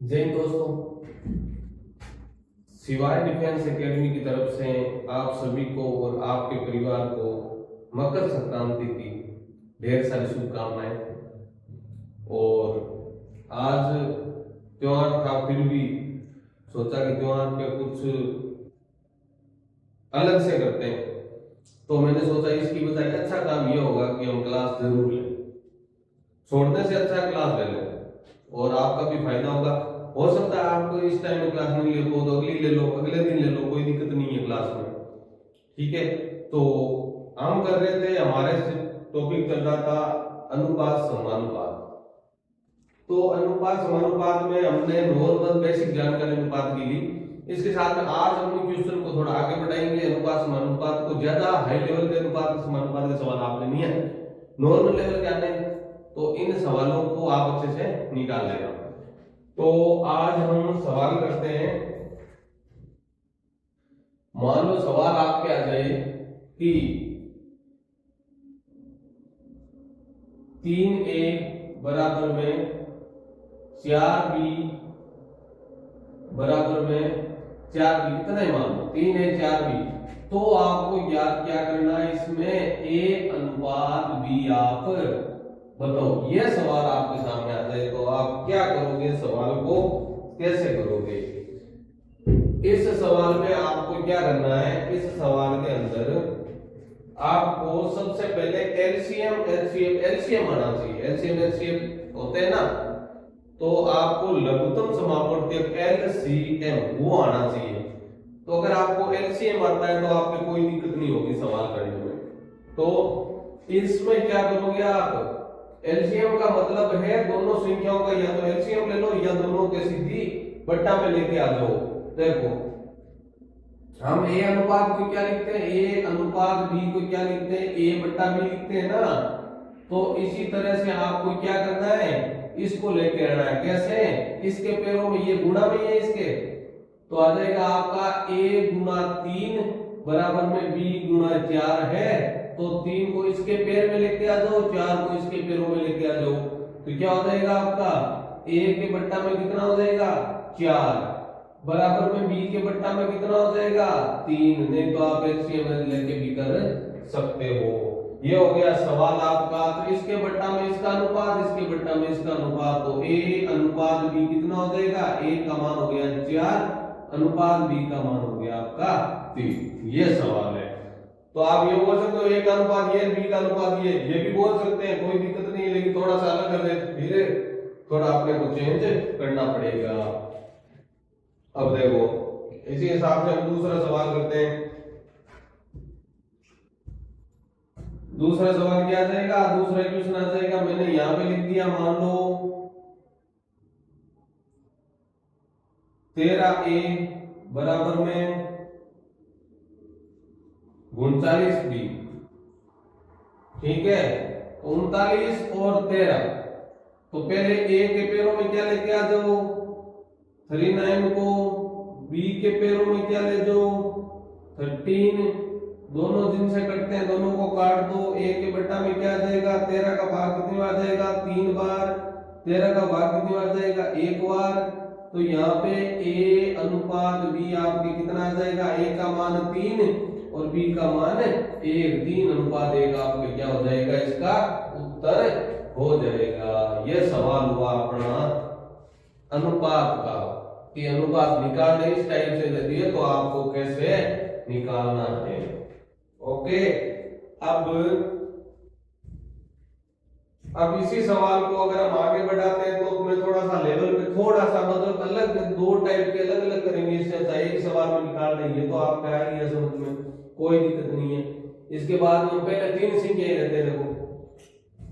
जय हिंद दोस्तों, शिवाय डिफेंस एकेडमी की तरफ से आप सभी को और आपके परिवार को मकर संक्रांति की ढेर सारी शुभकामनाएं। और आज त्योहार था, फिर भी सोचा कि त्योहार पे कुछ अलग से करते हैं। तो मैंने सोचा इसकी बजाय अच्छा काम यह होगा कि हम क्लास जरूर लें, छोड़ने से अच्छा क्लास ले लें और आपका भी फायदा होगा। हो सकता है आप इस टाइम में क्लास नहीं ले पाओ तो अगली ले लो, अगले दिन ले लो, कोई दिक्कत नहीं है क्लास में। ठीक है, तो हम कर रहे थे, हमारे टॉपिक चल रहा था अनुपात समानुपात। तो अनुपात समानुपात में हमने नॉर्मल बेसिक जानकारी अनुपात की ली। इसके साथ में आज हम क्वेश्चन को थोड़ा आगे बढ़ाएंगे। अनुपात समानुपात को ज्यादा हाई लेवल के अनुपात समानुपात के सवाल आपने नहीं है, नॉर्मल लेवल के आने, तो इन सवालों को आप अच्छे से निकाल लेना। तो आज हम सवाल करते हैं। मान लो सवाल आपके आ जाए कि 3a बराबर में 4b बराबर में 4b, इतना ही मान लो 3a 4b। तो आपको याद क्या करना है, इसमें a अनुपात b आप बताओ। यह सवाल आपके सामने आ जाए तो आप क्या करोगे, सवाल को कैसे करोगे। इस सवाल में आपको क्या करना है, इस सवाल के अंदर आपको सबसे पहले एलसीएम आना चाहिए। एलसीएम होते हैं ना, तो आपको लघुत्तम समापवर्तक एलसीएम वो आना चाहिए। तो अगर आपको एलसीएम आता है तो आपको कोई दिक्कत नहीं होगी सवाल करने में। तो इसमें क्या करोगे आप, एलसीएम का मतलब है दोनों संख्याओं का या तो एलसीएम ले लो या दोनों के सीधी बट्टा में लेके आ जाओ। देखो हम ए अनुपात को क्या लिखते हैं, ए अनुपात बी को क्या लिखते हैं, ए बट्टा बी लिखते हैं ना। तो इसी तरह से आपको क्या करना है, इसको लेके आना है। कैसे, इसके पैरों में ये गुणा में है इसके, तो आ जाएगा आपका a गुना 3 बराबर में b गुना 4 है। तो 3 को इसके पैर में लेके आ जाओ, 4 को इसके पैरों में लेके आ जाओ, तो क्या हो जाएगा आपका a के बट्टा में कितना हो जाएगा 4 बराबर में b के बट्टा में कितना हो जाएगा 3। नहीं तो आप एलसीएम लेके भी कर सकते हो। ये हो गया सवाल आपका। तो इसके बट्टा में इसका अनुपात, इसके बट्टा में इसका अनुपात, तो a अनुपात b कितना हो जाएगा, a का मान हो गया 4, अनुपात b का मान हो गया आपका 3। ये सवाल है। तो आप ये बोल सकते हो a का अनुपात ये, b का अनुपात ये भी बोल सकते हैं, कोई दिक्कत नहीं है। लेकिन थोड़ा सा अलग कर दे, धीरे थोड़ा अपने को चेंज करना पड़ेगा। अब देखो इसी हिसाब से हम दूसरा सवाल करते हैं। दूसरा सवाल क्या आ जाएगा, दूसरा क्वेश्चन आ जाएगा, मैंने यहां पे लिख दिया, मान लो 13a बराबर में 39b। ठीक है, 39 और 13, तो पहले a के पैरों में क्या लेके आ जाओ 39 को, b के पैरों में क्या ले जाओ 13, दोनों जिन से कटते हैं दोनों को काट दो। a के बट्टा में क्या आ जाएगा, 13 का भाग कितनी बार जाएगा 3 बार, 13 का भाग कितनी बार जाएगा 1 बार। तो यहाँ पे a अनुपात b आपके कितना आ जाएगा, a का मान 3 और b का मान 1, 3 अनुपात 1 आपके क्या हो जाएगा, इसका उत्तर हो जाएगा। यह सवाल हुआ अपना अनुपात का, कि अनुपात निकालने इस टाइप से दे दिए तो आपको कैसे निकालना है। ओके, अब इसी सवाल को अगर हम आगे बढ़ाते हैं तो मैं थोड़ा सा लेवल पे थोड़ा सा मतलब अलग दो टाइप के अलग अलग करेंगे। इससे अच्छा एक सवाल में निकाल देंगे तो आपका आएगा समझ में, कोई दिक्कत नहीं है। इसके बाद हम पहले 3 संख्याएं लेते हैं। देखो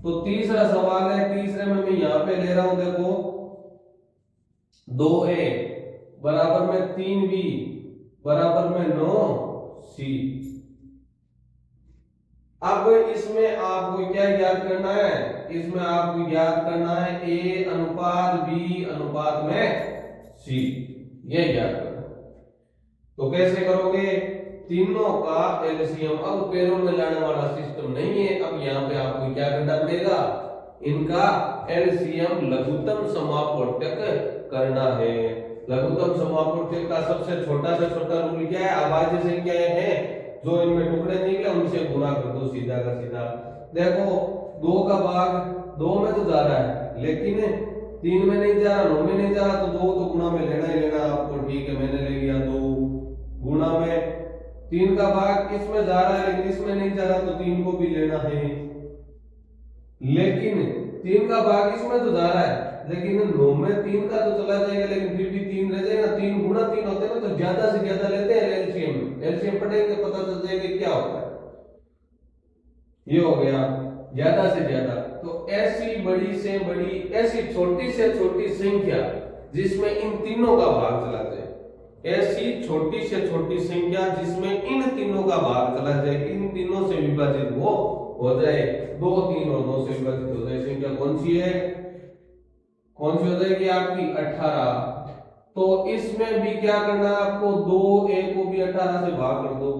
तो तीसरा सवाल है, तीसरे में मैं यहाँ पे ले रहा हूं, देखो 2a बराबर में 3b बराबर में 9c। अब इसमें आपको क्या याद करना है, इसमें आपको याद करना है a अनुपात b अनुपात में c, ये याद करना। तो कैसे करोगे, तीनों का एलसीएम, अब पैरों में लाने वाला सिस्टम नहीं है। अब यहाँ पे आपको क्या करना पड़ेगा, इनका एलसीएम लघुत्तम समापवर्तक करना है। लघुत्तम समापवर्तक का सबसे छोटा से छोटा रूल क्या है? अभाज्य संख्याएं हैं जो इनमें टुकड़े निकले उनसे गुणा कर दो सीधा का सीधा। देखो 2 का भाग 2 में तो जा रहा है लेकिन 3 में नहीं जा रहा, 9 में नहीं जा रहा, तो 2 तो गुणा में लेना ही लेना आपको। ठीक है, मैंने ले लिया 2 गुणा में। 3 का भाग इसमें जा रहा है लेकिन इसमें नहीं जा रहा, तो 3 को भी लेना है। लेकिन 3 का भाग इसमें तो जा रहा है लेकिन 9 में 3 का तो चला जाएगा, लेकिन फिर भी 3 रह जाएगा। 3 गुणा 3 होते हैं ना, तो ज्यादा से ज्यादा लेते हैं एलसीएम। एलसीएम पढ़ेंगे पता चल जाएगा क्या होता है। ये हो गया ज्यादा से ज्यादा। तो ऐसी बड़ी से बड़ी, ऐसी छोटी से छोटी संख्या जिसमें इन तीनों का भाग चला जाए, ऐसी छोटी से छोटी संख्या जिसमें इन तीनों का भाग चला जाए, इन तीनों से विभाजित वो हो जाए, 2, 3 और 9 से विभाजित हो जाए, संख्या कौन सी है? कौन सी हो जाएगी आपकी? 18। तो इसमें भी क्या करना है आपको? 2a को भी 18 से भाग कर दो,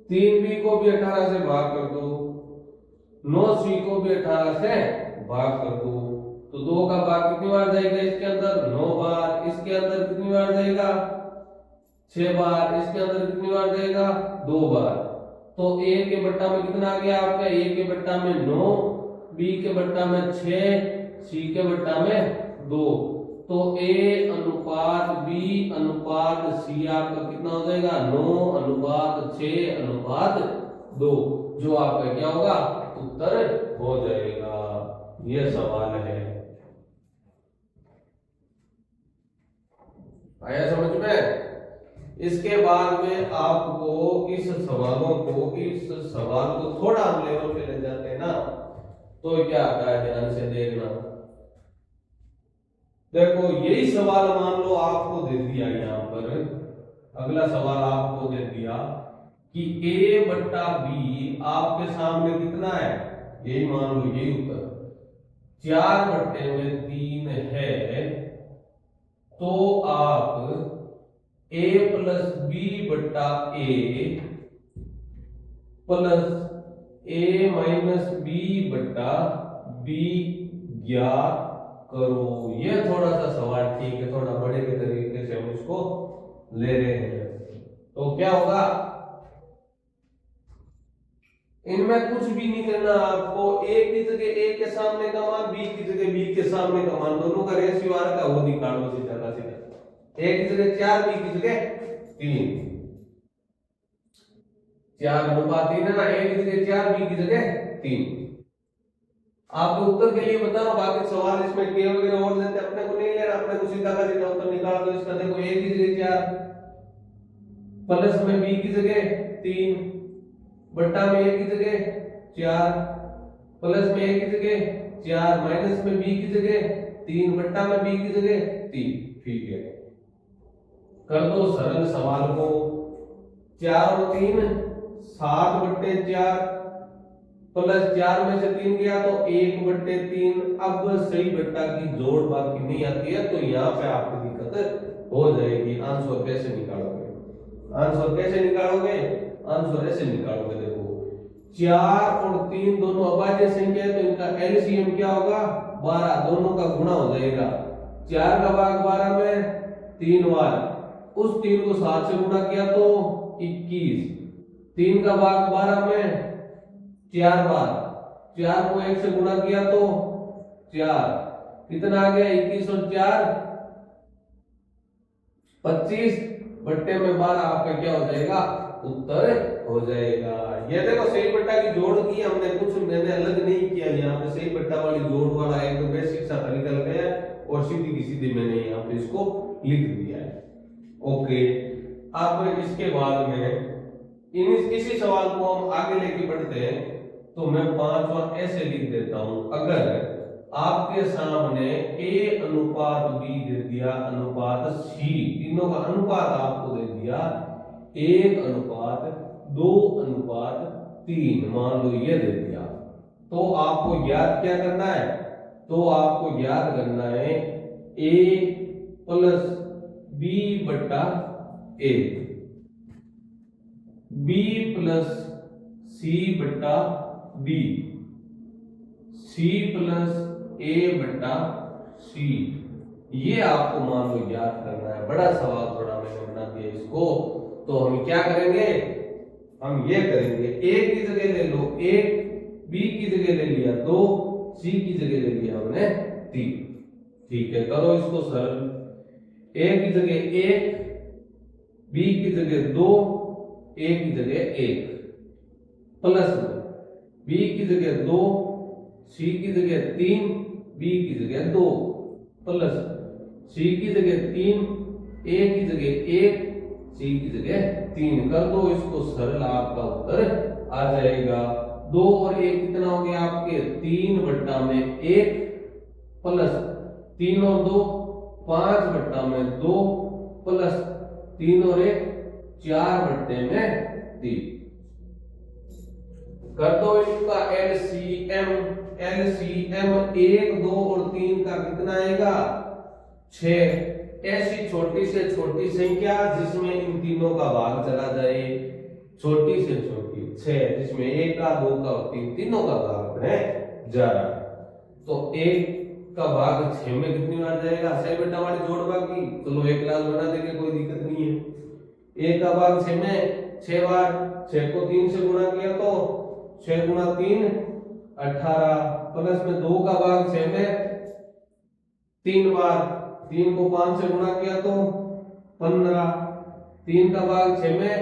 3b को भी 18 से भाग कर दो, 9c को भी 18 से भाग कर दो। तो 2 का भाग कितनी बार जाएगा इसके अंदर? 9 बार। इसके अंदर कितनी बार जाएगा? 6 बार। इसके अंदर कितनी बार जाएगा? 2 बार। तो a के बट्टा में कितना आ गया आपका? a के बट्टा में 9, b के बट्टा में 6, c के बट्टा में 2। तो a अनुपात b अनुपात c आपका कितना हो जाएगा? 9 अनुपात 6 अनुपात 2, जो आपका क्या होगा? उत्तर हो जाएगा। यह सवाल है। आया समझ में? इसके बाद में आपको इस सवाल को थोड़ा हम लेवल पे ले जाते हैं ना, तो क्या आता है ध्यान से देखना। देखो यही सवाल मान लो आपको दे दिया, यहां पर अगला सवाल आपको दे दिया कि a बट्टा b आपके सामने कितना है? यही मान लो, यही उत्तर 4 बट्टे में 3 है। तो आप a प्लस b बट्टा a plus a minus b बट्टा b ज्ञात करो। ये थोड़ा सा सवाल ठीक है, थोड़ा बड़े के तरीके से हम इसको ले रहे हैं। तो क्या होगा? इनमें कुछ भी नहीं करना आपको। a की जगह a के सामने का मान, b की जगह b के सामने का मान, दोनों का रेशियो आ रहा है वो निकालो सीधा का सीधा। a की जगह 4, b की जगह 3। 4 अनुपात 3 है ना, a की जगह 4, b की जगह 3। आपको उत्तर के लिए बता रहा हूं, बाकी सवाल इसमें के वगैरह और देते अपने को नहीं लेना, अपने को सीधा का सीधा उत्तर निकाल दो इसका। देखो a की जगह 4 प्लस में b की जगह 3 बट्टा में a की जगह 4 प्लस में a की जगह 4 माइनस में b की जगह 3 बट्टा में b की जगह 3। ठीक है, कर दो सरल सवाल को। 4 और 3 7 बट्टे 4 प्लस 4 में से 3 गया तो 1 बट्टे 3। अब सही बट्टा की जोड़ बाकी नहीं आती है, तो यहाँ पे आपको दिक्कत हो जाएगी। आंसर कैसे निकालोगे? आंसर कैसे निकालोगे? आंसर ऐसे निकालोगे। देखो 4 और 3 दोनों अभाज्य संख्या है, तो इनका एलसीएम क्या होगा? 12। दोनों का गुणा हो जाएगा। 4 का भाग 12 में 3 बार, उस 3 को 7 से गुणा किया तो 21। 3 का भाग 12 में 4 बार, 4 को 1 से गुणा किया तो 4। कितना आ गया? 21 और 4 25 बट्टे में 12 आपका क्या हो जाएगा? उत्तर हो जाएगा। ये देखो सही बट्टा की जोड़ की हमने, कुछ मैंने अलग नहीं किया। यहाँ पे सही बट्टा वाली जोड़ वाला एक बेसिक सा तरीका लगाया और सीधी की सीधी मैंने यहाँ पे इसको लिख दिया है। ओके, अब इसके बाद में इसी सवाल को हम आगे लेके बढ़ते हैं। तो मैं 5वां ऐसे लिख देता हूं। अगर आपके सामने a अनुपात b दे दिया, अनुपात c, तीनों का अनुपात आपको दे दिया 1 अनुपात 2 अनुपात 3, मान लो ये दे दिया, तो आपको याद क्या करना है? तो आपको याद करना है a प्लस b बट्टा a, b प्लस c बट्टा b, सी प्लस ए बटा सी। ये आपको मान लो याद करना है, बड़ा सवाल थोड़ा मैंने बना दिया इसको। तो हम क्या करेंगे, हम ये करेंगे, ए की जगह ले लो 1, बी की जगह ले लिया 2, सी की जगह ले लिया हमने 3। ठीक है, करो इसको सरल। ए की जगह 1, बी की जगह 2, ए की जगह 1 प्लस में बी की जगह 2, सी की जगह 3, बी की जगह 2 प्लस सी की जगह 3, ए की जगह 1, सी की जगह 3 कर दो इसको सरल, आपका उत्तर आ जाएगा। 2 और 1 कितना हो गया आपके 3 बट्टा में 1 प्लस 3 और 2 5 बट्टा में 2 प्लस 3 और 1 4 बट्टे में 3 कर दो इसका एलसीएम। एलसीएम 1, 2 और 3 का कितना आएगा 6। ऐसी छोटी से छोटी संख्या जिसमें इन तीनों का भाग चला जाए, छोटी से छोटी 6 जिसमें 1 का 2 का और 3 तीनों का भाग अपने जा रहा है। तो 1 का भाग 6 में कितनी बार जाएगा, 6 बेटा वाली जोड़ बाकी, चलो एक क्लास बना देंगे, कोई दिक्कत नहीं है। 1 का भाग 6 में 6 बार, 6 को 3 से गुणा किया तो 6 गुणा 3 18 प्लस में 2 का भाग 6 में 3 बार, 3 को 5 से गुणा किया तो 15, 3 का भाग 6 में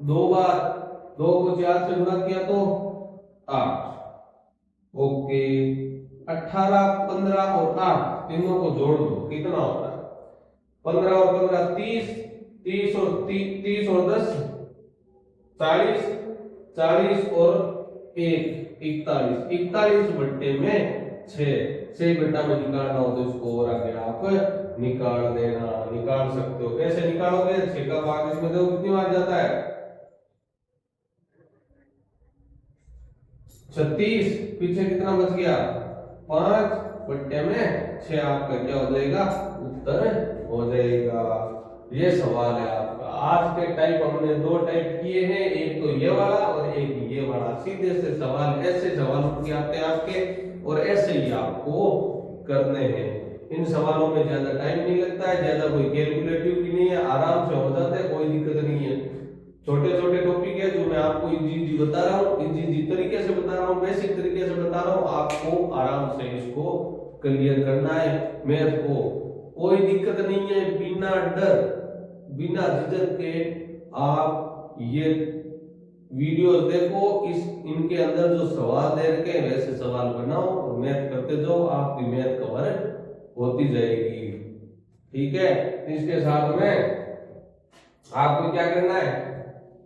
2 बार, 2 को 4 से गुणा किया तो 8। ओके, 18 15 और 8 तीनों को जोड़ दो कितना होता है 15 और 15 30, 30 और 30 और 10 40, 40 और 1 41, 41 बट्टे में 6 बेटा में निकालना हो तो इसको और आगे आप निकाल देना, निकाल सकते हो। कैसे निकालोगे, 6 का भाग इसमें देखो कितनी बार जाता है 36, पीछे कितना बच गया 5 बट्टे में 6, आपका क्या हो जाएगा उत्तर हो जाएगा। ये सवाल है आपका। आज के टाइप हमने 2 टाइप किए हैं, एक तो ये वाला और एक ये वाला। सीधे से सवाल, ऐसे सवाल के आते हैं आपके और ऐसे ही आपको करने हैं। इन सवालों में ज्यादा टाइम नहीं लगता है, ज्यादा कोई कैलकुलेटिव भी नहीं है, आराम से हो जाता है, कोई दिक्कत नहीं है। छोटे छोटे टॉपिक है जो मैं आपको इजी बता रहा हूँ, इजी तरीके से बता रहा हूँ, बेसिक तरीके से बता रहा हूँ, आपको आराम से इसको क्लियर करना है। मैथ को कोई दिक्कत नहीं है, बिना डर बिना झिझक के आप ये वीडियो देखो, इनके अंदर जो सवाल दे रखे हैं वैसे सवाल बनाओ और मैथ करते जाओ, आपकी मैथ कवर होती जाएगी। ठीक है, इसके साथ में आपको क्या करना है,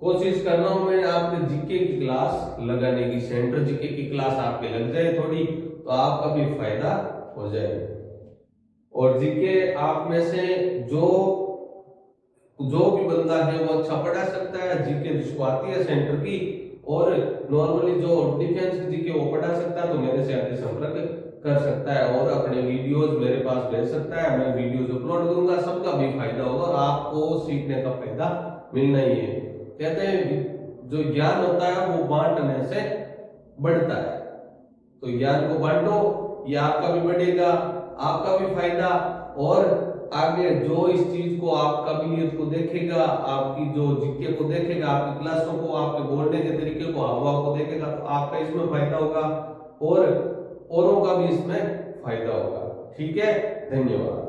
कोशिश करना हूं मैं आपके जीके की क्लास लगाने की, सेंटर जीके की क्लास आपके लग जाए थोड़ी, तो आपका भी फायदा हो जाए। और जीके आप में से जो भी बंदा है वो अच्छा पढ़ा सकता है, जीके जिसको आती है सेंटर की, और नॉर्मली जो डिफेंस की जीके वो पढ़ा सकता है, तो मेरे से आगे संपर्क कर सकता है और अपने वीडियोस मेरे पास भेज सकता है। मैं वीडियोस अपलोड करूंगा, सबका भी फायदा होगा और आपको सीखने का फायदा मिलना ही है। कहते हैं जो ज्ञान होता है वो बांटने से बढ़ता है, तो ज्ञान को बांटो, ये आपका भी बढ़ेगा, आपका भी फायदा, और आगे जो इस चीज को आप काबिलियत को देखेगा, आपकी जो जीके को देखेगा, आपकी क्लासों को, आपके बोलने के तरीके को, हाव को देखेगा, तो आपका इसमें फायदा होगा और औरों का भी इसमें फायदा होगा। ठीक है, धन्यवाद।